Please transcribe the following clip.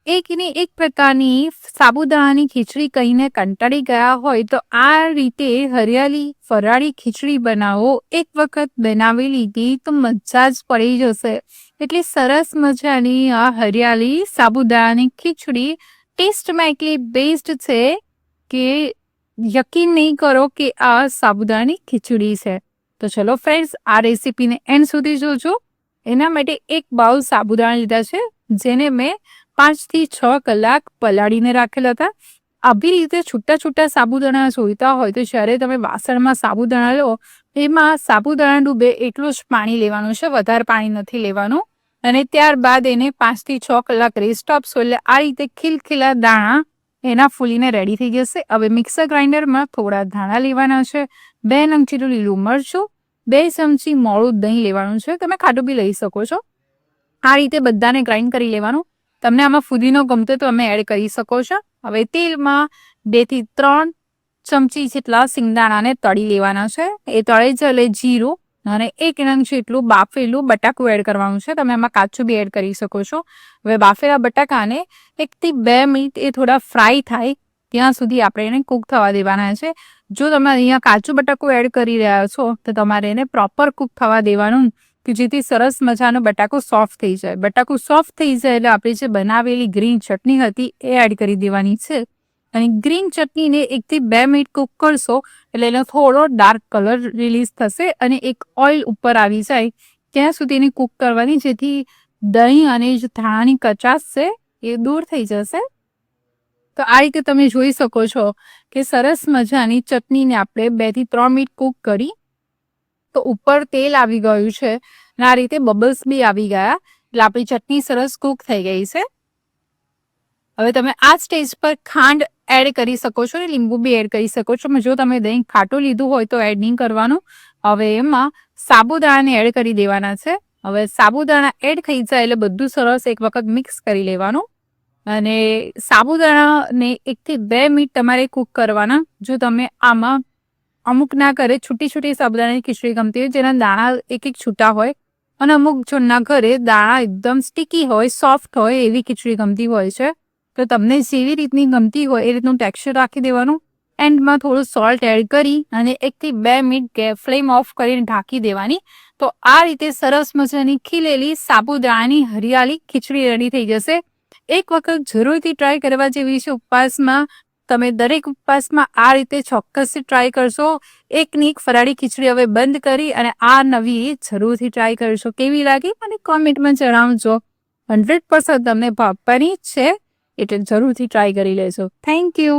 એકની એક પ્રકારની સાબુદાણાની ખીચડી કહીને કંટાળી ગયા હોય તો આ રીતે હરિયાળી ફરાળી ખીચડી બનાવો. એક વખત બનાવી લીધી તો મજા જ પડી જશે. એટલી સરસ મજાની આ હરિયાળી સાબુદાણાની ખીચડી ટેસ્ટમાં એટલી બેસ્ટ છે કે યકીન નહીં કરો કે આ સાબુદાણાની ખીચડી છે. તો ચલો ફ્રેન્ડ્સ, આ રેસીપીને એન્ડ સુધી જોજો. એના માટે એક બાઉલ સાબુદાણા લીધા છે, જેને મેં 5 થી 6 કલાક પલાળીને રાખેલા હતા. આવી રીતે છૂટા છૂટા સાબુદાણા જોઈતા હોય તો જ્યારે તમે વાસણમાં સાબુદાણા લો, એમાં સાબુદાણા ડૂબે એટલું જ પાણી લેવાનું છે, વધારે પાણી નથી લેવાનું. અને ત્યારબાદ એને 5 થી 6 કલાક રેસ્ટ આપશો એટલે આ રીતે ખીલખીલા દાણા એના ફૂલીને રેડી થઈ જશે. હવે મિક્સર ગ્રાઇન્ડરમાં થોડા ધાણા લેવાના છે, 2 નંગ જેટલું લીલું મરચું, 2 ચમચી મોળું દહીં લેવાનું છે. તમે ખાટું બી લઈ શકો છો. આ રીતે બધાને ગ્રાઇન્ડ કરી લેવાનું. તમને આમાં ફુદીનો ગમતો તો તમે એડ કરી શકો છો. હવે તેલમાં 2 થી 3 ચમચી જેટલા સિંગદાણાને તળી લેવાના છે. એ તળે છે એટલે જીરું અને 1 નંગ જેટલું બાફેલું બટાકું એડ કરવાનું છે. તમે એમાં કાચું બી એડ કરી શકો છો. હવે બાફેલા બટાકાને 1 થી 2 મિનિટ એ થોડા ફ્રાય થાય ત્યાં સુધી આપણે એને કૂક થવા દેવાના છે. જો તમે અહીંયા કાચું બટાકું એડ કરી રહ્યા છો તો તમારે એને પ્રોપર કૂક થવા દેવાનું, કે જેથી સરસ મજાનો બટાકું સોફ્ટ થઈ જાય. બટાકું સોફ્ટ થઈ જાય એટલે આપણી જે બનાવેલી ગ્રીન ચટણી હતી એ એડ કરી દેવાની છે. અને ગ્રીન ચટણીને 1 થી 2 મિનિટ કૂક કરશો એટલે એનો થોડો ડાર્ક કલર રિલીઝ થશે અને એક ઓઇલ ઉપર આવી જાય ત્યાં સુધી એને કૂક કરવાની, જેથી દહીં અને જે ધાણાની કચાશ છે એ દૂર થઈ જશે. તો આ રીતે તમે જોઈ શકો છો કે સરસ મજાની ચટણીને આપણે 2 થી 3 મિનિટ કૂક કરી તો ઉપર તેલ આવી ગયું છે અને આ રીતે બબલ્સ બી આવી ગયા એટલે આપણી ચટણી સરસ કૂક થઈ ગઈ છે. હવે તમે આ સ્ટેજ પર ખાંડ એડ કરી શકો છો અને લીંબુ બી એડ કરી શકો છો. જો તમે દહીં ખાટું લીધું હોય તો એડ નહીં કરવાનું. હવે એમાં સાબુદાણાને એડ કરી દેવાના છે. હવે સાબુદાણા એડ થઈ જાય એટલે બધું સરસ એક વખત મિક્સ કરી લેવાનું અને સાબુદાણાને 1 થી 2 મિનિટ તમારે કૂક કરવાના. જો તમે આમાં અમુક ના કરે છૂટી છૂટી સાબુદાણાની ખીચડી ગમતી હોય જેના દાણા એક છૂટા હોય, અને અમુક જણના ઘરે દાણા એકદમ સ્ટીકી હોય, સોફ્ટ હોય એવી ખીચડી ગમતી હોય છે. તો તમને જેવી રીતની ગમતી હોય એ રીતનું ટેક્સચર રાખી દેવાનું. એન્ડમાં થોડું સોલ્ટ એડ કરી અને 1 થી 2 મિનિટ ફ્લેમ ઓફ કરીને ઢાંકી દેવાની. તો આ રીતે સરસ મજાની ખીલેલી સાબુદાણાની હરિયાળી ખીચડી રેડી થઈ જશે. એક વખત જરૂરથી ટ્રાય કરવા જેવી છે. ઉપવાસમાં તમે દરેક ઉપવાસમાં આ રીતે ચોક્કસથી ટ્રાય કરશો. એકની એક ફરાળી ખીચડી હવે બંધ કરી અને આ નવી જરૂરથી ટ્રાય કરશો. કેવી લાગી મને કોમેન્ટમાં જણાવજો. 100% તમને ભાવવાની જ છે એટલે જરૂરથી ટ્રાય કરી લેજો. Thank you.